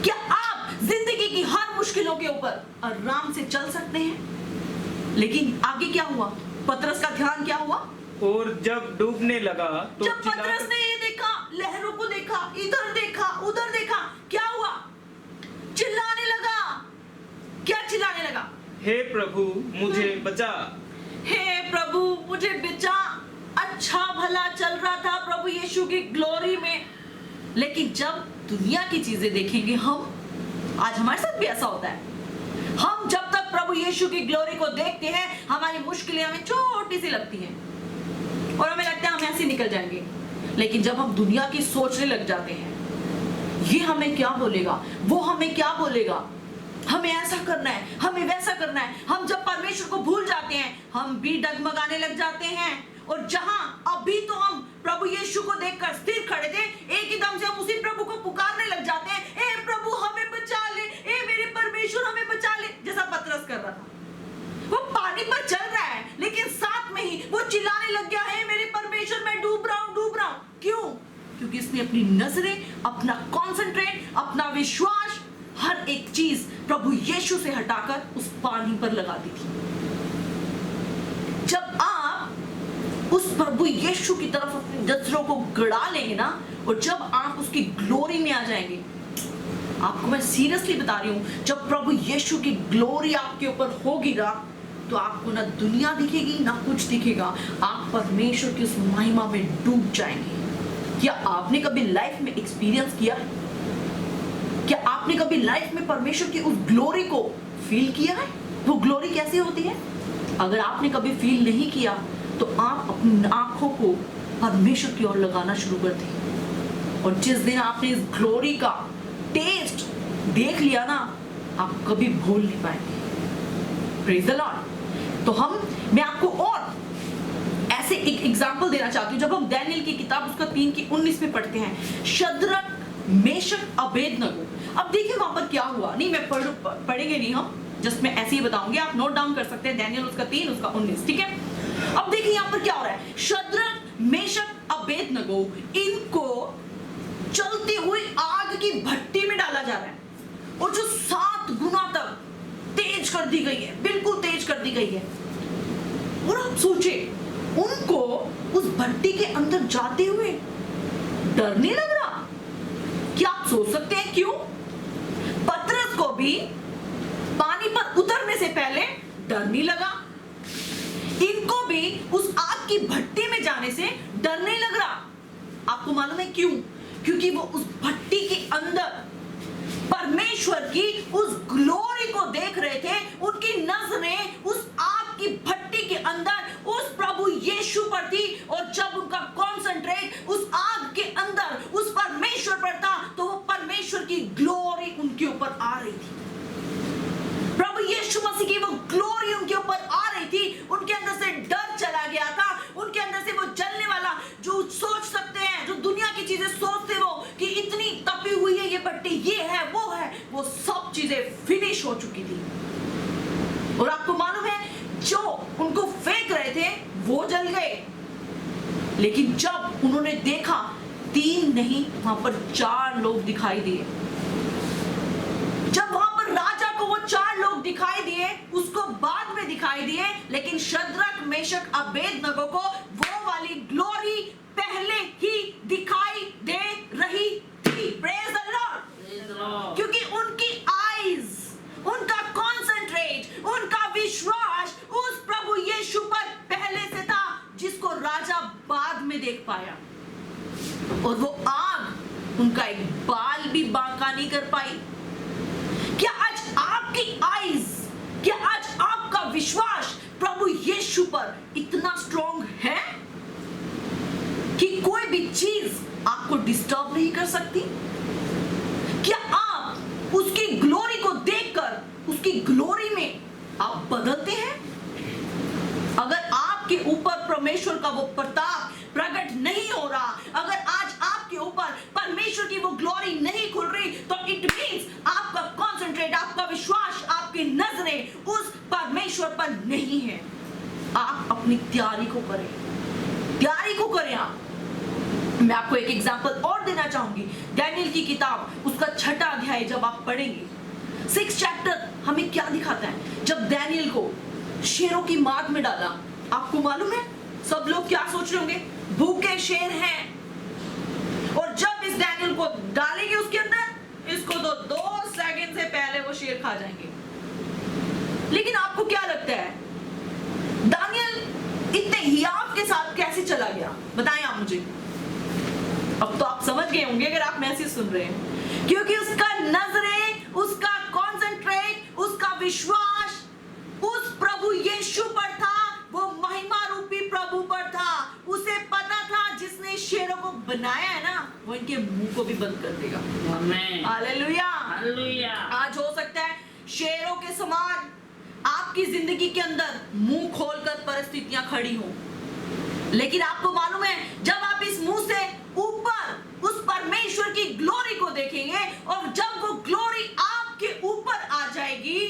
क्या आप जिंदगी की हर मुश्किलों के ऊपर आराम से चल सकते हैं? लेकिन आगे क्या हुआ? पतरस का ध्यान क्या हुआ? और जब डूबने लगा तो जब पतरस ने ये देखा, लहरों को देखा, इधर देखा, उधर देखा, क्या हुआ? चिल्लाने लगा। क्या चिल्लाने लगा? हे प्रभु मुझे बचा। हे प्रभु मुझे बचा। अच्छा भला चल रहा था प्रभु यीशु की ग्लोरी में, लेकिन जब दुनिया की चीजें देखेंगे हम, आज हमारे साथ भी ऐसा होता है, हम जब तक प्रभु यीशु की ग्लोरी को देखते हैं हमारी मुश्किलें हमें छोटी सी लगती हैं और हमें लगता है हम ऐसे निकल जाएंगे। लेकिन जब हम दुनिया की सोचने लग जाते हैं, ये हमें क्या बोलेगा, वो हमें क्या बोलेगा, हमें ऐसा करना है, हमें वैसा करना है, हम जब परमेश्वर को भूल जाते हैं हम भी डगमगाने लग जाते हैं। और जहां अभी तो हम प्रभु यीशु को देखकर स्थिर खड़े थे, एक ही दम से हम उसी प्रभु को पुकारने लग जाते हैं, ए प्रभु हमें बचा ले, ए मेरे परमेश्वर हमें बचा ले, जैसा पतरस कर रहा था। वो पानी पर चल रहा है लेकिन साथ में ही वो चिल्लाने लग गया, है मेरे परमेश्वर मैं डूब रहा हूं, डूब रहा हूं। क्यों? क्योंकि इसने अपनी नजरें, अपना कॉन्सेंट्रेट, अपना विश्वास, हर एक चीज प्रभु यीशु से हटाकर उस पानी पर लगा दी थी। जब आप उस प्रभु यीशु की तरफ अपनी नजरों को गड़ा लेंगे ना, और जब आप उसकी ग्लोरी में आ जाएंगे, आपको मैं सीरियसली बता रही हूं, जब प्रभु यीशु की ग्लोरी आपके ऊपर होगी ना, तो आपको ना दुनिया दिखेगी ना कुछ दिखेगा, आप परमेश्वर की उस महिमा में डूब जाएंगे। क्या आपने कभी लाइफ में एक्सपीरियंस किया? क्या आपने कभी लाइफ में परमेश्वर की उस ग्लोरी को फील किया है? वो ग्लोरी कैसी होती है? अगर आपने कभी फील नहीं किया तो आप अपनी आंखों को परमेश्वर की ओर लगाना शुरू कर दें, और जिस दिन आपने इस ग्लोरी का टेस्ट देख लिया ना, आप कभी भूल नहीं पाएंगे। Praise the Lord. तो मैं आपको और ऐसे एक एग्जांपल देना चाहती हूँ। जब हम दानियेल की किताब उसका 3:19 में पढ़ते हैं, शद्रक, मेशक, अबेदनगो। अब देखिए वहां पर क्या हुआ। नहीं, मैं पढ़ेंगे नहीं, हम जस्ट मैं ऐसे ही बताऊंगी, आप नोट डाउन कर सकते हैं। दानियेल उसका 3 उसका 19, ठीक है। अब देखिए यहाँ पर क्या हो रहा है। शद्रक, मेशक, अबेदनगो, इनको चलती हुई आग की भट्टी में डाला जा रहा है, और जो 7 गुना तक तेज कर दी गई है, बिल्कुल तेज कर दी गई है। और आप सोचे, उनको उस भट्टी के अंदर जाते हुए डर नहीं लग रहा? क्या आप सोच सकते हैं क्यों? पतरस को भी पानी पर उतरने से पहले डर नहीं लगा, इनको भी उस आग की भट्टी में जाने से डर नहीं लग रहा। आपको मालूम है क्यों? क्योंकि वो उस भट्टी के अंदर परमेश्वर की उस ग्लोरी को देख रहे थे। उनकी नजरें उस आग की भट्टी के अंदर उस प्रभु यीशु पर थी, और जब उनका कॉन्सेंट्रेट उस आग के अंदर उस परमेश्वर पर था, तो वो परमेश्वर की ग्लोरी उनके ऊपर आ रही थी। प्रभु यीशु मसीह की वो ग्लोरी उनके ऊपर आ रही थी। उनके अंदर से डर चला गया था, उनके अंदर से वो जलने वाला, जो सोच सकते हैं, जो दुनिया की चीजें सोचते वो कि इतनी तपी हुई है ये भट्टी, ये है, वो सब चीजें फिनिश हो चुकी थी। और आपको मालूम है, जो उनको फेंक रहे थे वो जल गए, लेकिन जब उन्होंने देखा 3 नहीं, वहां पर 4 लोग दिखाई दिए। जब वहां पर राजा को वो 4 लोग दिखाई दिए, उसको बाद में दिखाई दिए, लेकिन शद्रक, मेशक, अबेदनगो को वो वाली ग्लोरी पहले ही दिखाई बाद में देख पाया, और वो आग उनका एक बाल भी बांका नहीं कर पाई। क्या आज आपकी आईज, क्या आज आपका विश्वास प्रभु यीशु पर इतना स्ट्रॉन्ग है कि कोई भी चीज आपको डिस्टर्ब नहीं कर सकती? क्या आप उसकी ग्लोरी को देखकर उसकी ग्लोरी में आप बदलते हैं? अगर आपके ऊपर परमेश्वर का वो प्रताप प्रकट नहीं हो रहा, अगर आज आपके ऊपर परमेश्वर की वो ग्लोरी नहीं खुल रही, तो इट मींस आपका कॉन्सेंट्रेट, आपका विश्वास, आपकी नजरें उस परमेश्वर पर नहीं है। आप अपनी तैयारी को करें, तैयारी को करें। आप, मैं आपको एक एग्जांपल और देना चाहूंगी। डैनियल की किताब, उसका 6वां अध्याय जब आप पढ़ेंगे, 6 चैप्टर हमें क्या दिखाता है? जब डैनियल को शेरों की मार में डाला, आपको मालूम है सब लोग क्या सोच रहे होंगे? भूखे शेर हैं, और जब इस डैनियल को डालेंगे उसके अंदर, इसको तो 2 सेकंड से पहले वो शेर खा जाएंगे। लेकिन आपको क्या लगता है दानियल इतने हियाव के साथ कैसे चला गया? बताएं आप मुझे। अब तो आप समझ गए होंगे अगर आप मैसेज सुन रहे हैं, क्योंकि उसका नजरें, उसका कॉन्सेंट्रेट, उसका विश्वास उस प्रभु यीशु पर था, वो महिमा रूपी प्रभु पर था। उसे पता था जिसने शेरों को बनाया है ना, वो इनके मुंह को भी बंद कर देगा। आमीन। हालेलुया। हालेलुया। आज हो सकता है शेरों के समान आपकी जिंदगी के अंदर मुंह खोलकर परिस्थितियां खड़ी हो, लेकिन आपको मालूम है जब आप इस मुंह से ऊपर उस परमेश्वर की ग्लोरी को देखेंगे, और जब वो ग्लोरी आपके ऊपर आ जाएगी,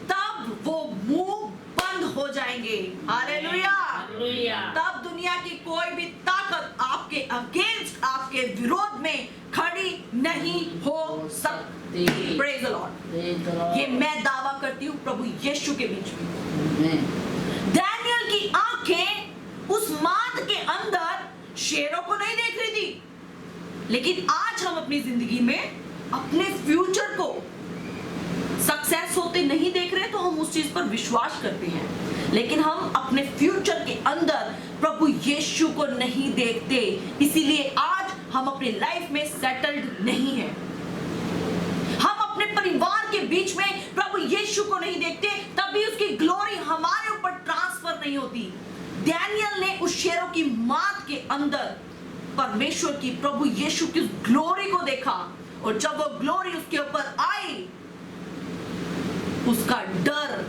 तब वो मुंह बंद हो जाएंगे। हालेलुया। हालेलुया। तब दुनिया की कोई भी ताकत आपके अगेंस्ट, आपके विरोध में खड़ी नहीं हो सकती। Praise the Lord. ये मैं दावा करती हूँ प्रभु यीशु के बीच में। डैनियल की आंखें उस माद के अंदर शेरों को नहीं देख रही थी, लेकिन आज हम अपनी जिंदगी में अपने फ्यूचर को सक्सेस होते नहीं देख रहे, तो हम उस चीज पर विश्वास करते हैं, लेकिन हम अपने फ्यूचर के अंदर प्रभु यीशु को नहीं देखते। इसीलिए आज हम अपनी लाइफ में सेटल्ड नहीं है। हम अपने परिवार के बीच में प्रभु यीशु को नहीं देखते, तभी उसकी ग्लोरी हमारे ऊपर ट्रांसफर नहीं होती। डैनियल ने उस शेरों की माद के अंदर परमेश्वर की, प्रभु यीशु की ग्लोरी को देखा, और जब वो ग्लोरी उसके ऊपर आई, उसका डर,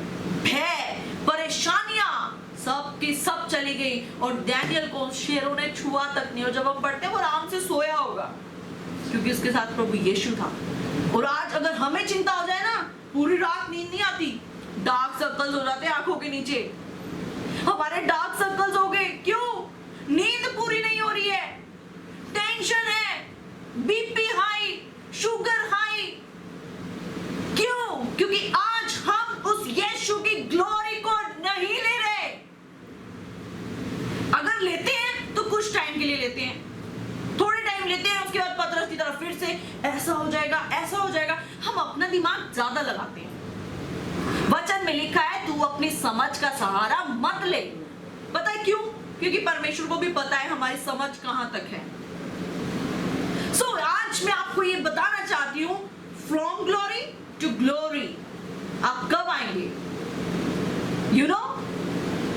भय, परेशानियां सब की सब चली गई, और डैनियल को शेरों ने छुआ तक नहीं। और जब हम पढ़ते हैं वो आराम से सोया होगा, क्योंकि उसके साथ प्रभु यीशु था। और आज अगर हमें चिंता हो जाए ना, पूरी रात नींद नहीं आती, डार्क सर्कल्स हो जाते हैं आंखों के नीचे, हमारे डार्क सर्कल्स हो गए। क्यों? नींद पूरी नहीं हो रही है, टेंशन है, बीपी हाई, शुगर हाई। क्यों? क्योंकि आज हम उस यीशु की ग्लोरी को नहीं ले रहे। अगर लेते हैं तो कुछ टाइम के लिए लेते हैं, थोड़े टाइम लेते हैं, उसके बाद पतरस की तरफ फिर से ऐसा हो जाएगा, ऐसा हो जाएगा। हम अपना दिमाग ज्यादा लगाते हैं। वचन में लिखा है तू अपनी समझ का सहारा मत ले। पता है क्यों? क्योंकि परमेश्वर को भी पता है हमारी समझ कहां तक है। आज मैं आपको ये बताना चाहती हूं, फ्रॉम ग्लोरी टू ग्लोरी आप कब आएंगे? यू नो,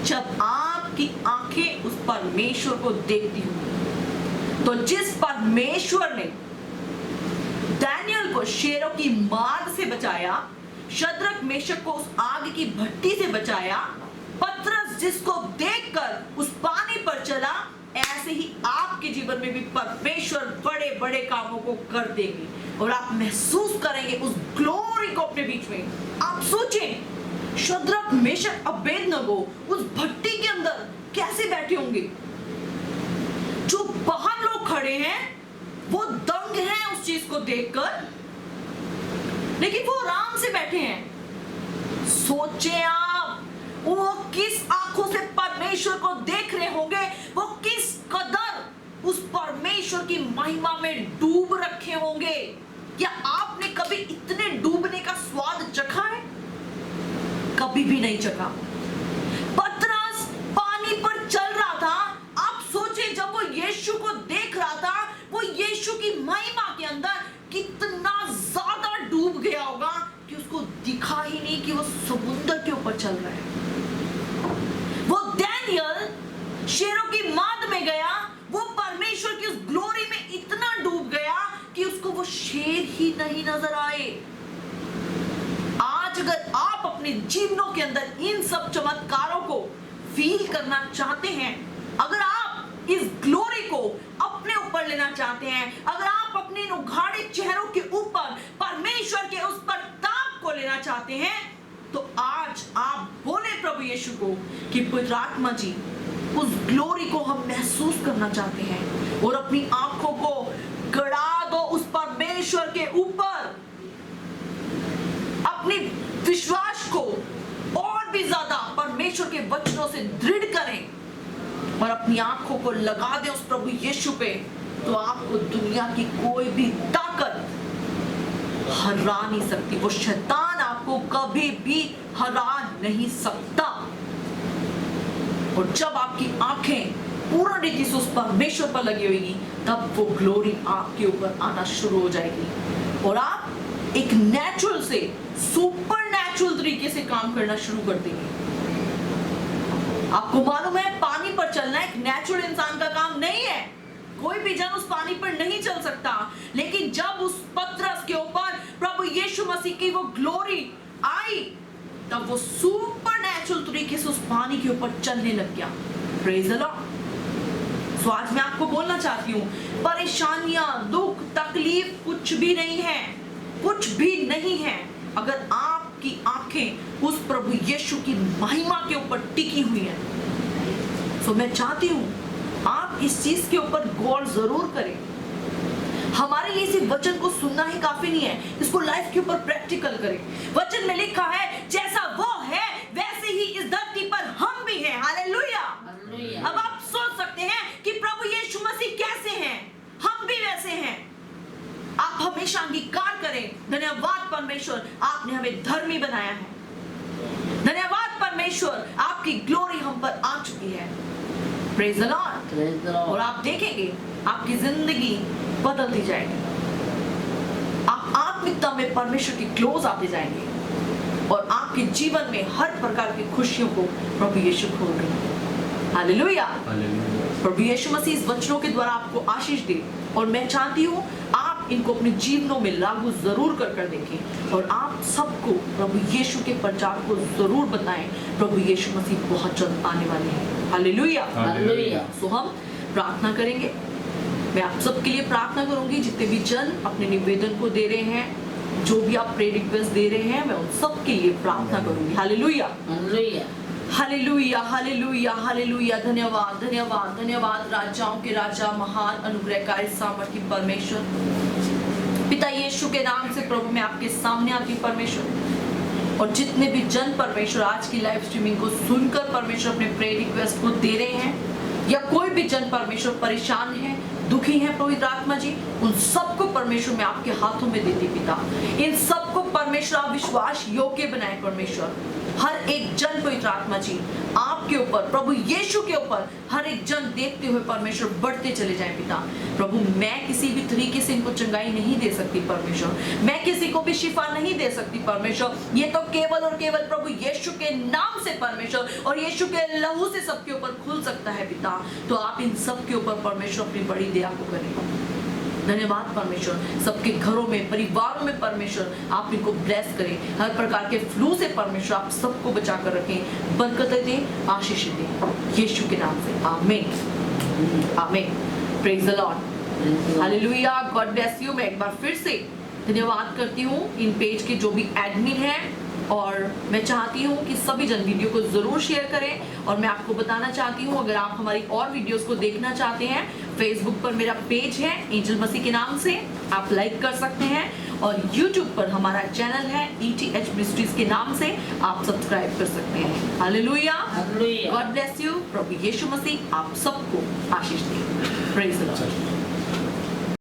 जब आपकी आंखें उस परमेश्वर को देखती हो। तो जिस परमेश्वर ने डैनियल को शेरों की मार से बचाया, शद्रक मेशक को उस आग की भट्टी से बचाया, पतरस जिसको देखकर उस पानी पर चला, ऐसे ही आपके जीवन में भी परमेश्वर बड़े बड़े कामों को कर देंगे, और आप महसूस करेंगे उस ग्लोरी को अपने बीच में। आप सोचें, शद्रक मेशक अबेदनगो उस भट्टी के अंदर कैसे बैठे होंगे। जो बाहर लोग खड़े हैं वो दंग हैं उस चीज को देखकर, लेकिन वो आराम से बैठे हैं। सोचें आप, वो किस आंखों से परमेश्वर को देख रहे होंगे, वो किस कदर उस परमेश्वर की महिमा में डूब रखे होंगे। क्या आपने कभी इतने डूबने का स्वाद चखा है? कभी भी नहीं चखा। पतरस पानी पर चल रहा था। आप सोच शेरों की माद में गया, वो परमेश्वर की उस ग्लोरी में इतना डूब गया कि उसको वो शेर ही नहीं नजर आए। आज अगर आप अपने जीवनों के अंदर इन सब चमत्कारों को फील करना चाहते हैं, अगर आप इस ग्लोरी को अपने ऊपर लेना चाहते हैं, अगर आप अपने इन उघाड़े चेहरों के ऊपर परमेश्वर के उस प्रताप को लेना चाहते हैं, तो आज आप बोले प्रभु यीशु को कि पवित्र आत्मा जी, उस ग्लोरी को हम महसूस करना चाहते हैं और अपनी आंखों को गड़ा दो उस परमेश्वर के ऊपर। अपनी विश्वास को और भी ज्यादा परमेश्वर के वचनों से दृढ़ करें और अपनी आंखों को लगा दें उस प्रभु यीशु पे, तो आपको दुनिया की कोई भी ताकत हरा नहीं सकती। वो शैतान आपको कभी भी हरा नहीं सकता। और जब आपकी आंखें पूर्ण रीति से उस परमेश्वर पर लगी होगी, तब वो ग्लोरी आपके ऊपर आना शुरू हो जाएगी और आप एक नेचुरल से सुपर नेचुरल तरीके से काम करना शुरू कर देंगे। आपको मालूम है, पानी पर चलना एक नेचुरल इंसान का काम नहीं है। कोई भी जन उस पानी पर नहीं चल सकता, लेकिन जब उस पतरस के ऊपर प्रभु यीशु मसीह की वो ग्लोरी आई, तब वो सुपर नेचुरल तरीके से उस पानी के ऊपर चलने लग गया। Praise the Lord. सो आज मैं आपको बोलना चाहती हूँ, परेशानियां, दुख, तकलीफ कुछ भी नहीं है, कुछ भी नहीं है, अगर आपकी आंखें उस प्रभु यीशु की महिमा के ऊपर टिकी हुई हैं। सो मैं चाहती हूँ आप इस चीज के ऊपर गौर जरूर करें। हमारे लिए इस वचन को सुनना ही काफी नहीं है, इसको लाइफ के ऊपर प्रैक्टिकल करें। वचन में लिखा है, जैसा वो है वैसे ही इस धरती पर हम भी हैं। हालेलुया। अब आप सोच सकते हैं कि प्रभु यीशु मसीह कैसे हैं, हम भी वैसे हैं। आप हमेशा अंगीकार करें, धन्यवाद परमेश्वर, आपने हमें धर्मी बनाया है। धन्यवाद परमेश्वर, आपकी ग्लोरी हम पर आ चुकी है। Praise the Lord. और आप देखेंगे आपकी जिंदगी बदलती जाएगी। आप आत्मिकता में परमेश्वर की क्लोज आते जाएंगे और आपके जीवन में हर प्रकार की खुशियों को प्रभु यीशु खोल देंगे। हालेलुया। प्रभु यीशु मसीह इस वचनों के द्वारा आपको आशीष दे और मैं चाहती हूँ आप इनको अपने जीवनों में लागू जरूर कर देखें और आप सबको प्रभु यीशु के प्रचार को जरूर बताएं। प्रभु यीशु मसीह बहुत जल्द आने वाले हैं। हालेलुया। हालेलुया। सो हम प्रार्थना करेंगे। मैं आप सबके लिए प्रार्थना करूंगी, जितने भी जन अपने निवेदन को दे रहे हैं, जो भी आप प्रे रिक्वेस्ट दे रहे हैं, मैं उन सब के लिए प्रार्थना करूंगी। Hallelujah. Hallelujah. Hallelujah, hallelujah, hallelujah. धन्यवाद, धन्यवाद, धन्यवाद राजाओं के राजा, महान अनुग्रहकारी सामर्थी परमेश्वर, पिता यीशु के नाम से प्रभु मैं आपके सामने आती हूँ परमेश्वर। और जितने भी जन परमेश्वर आज की लाइव स्ट्रीमिंग को सुनकर परमेश्वर अपने प्रे रिक्वेस्ट को दे रहे हैं, या कोई भी जन परमेश्वर परेशान है, दुखी है पवित्र आत्मा जी, उन सबको परमेश्वर मैं आपके हाथों में देती पिता। इन सबको परमेश्वर आप विश्वास योग्य बनाए परमेश्वर। हर एक जन पवित्र आत्मा जी आपके ऊपर, प्रभु यीशु के ऊपर हर एक जन देखते हुए परमेश्वर बढ़ते चले जाए पिता। प्रभु मैं किसी भी तरीके से इनको चंगाई नहीं दे सकती परमेश्वर, मैं किसी को भी शिफा नहीं दे सकती परमेश्वर। ये तो केवल और केवल प्रभु यीशु के नाम से परमेश्वर और यीशु के लहू से सबके ऊपर खुल सकता है पिता। तो आप इन सब के ऊपर परमेश्वर अपनी बड़ी दया को करें। धन्यवाद परमेश्वर, सबके घरों में, परिवारों में परमेश्वर आप इनको ब्लेस करें। हर प्रकार के फ्लू से परमेश्वर आप सबको बचा कर रखें, बरकतें दें, आशीष दें, यीशु के नाम से आमीन, आमीन। Praise the Lord. Hallelujah. God bless you. मैं एक बार फिर से धन्यवाद करती हूँ इन पेज के जो भी एडमिन हैं, और मैं चाहती हूँ कि सभी जन वीडियो को जरूर शेयर करें। और मैं आपको बताना चाहती हूँ, अगर आप हमारी और वीडियोस को देखना चाहते हैं, फेसबुक पर मेरा पेज है एंजल मसीह के नाम से, आप लाइक कर सकते हैं। और यूट्यूब पर हमारा चैनल है ETH मिस्ट्रीज के नाम से, आप सब्सक्राइब कर सकते हैं। Hallelujah. Hallelujah. God bless you. प्रभु यीशु मसीह आप सबको आशीष दे। Praise the Lord.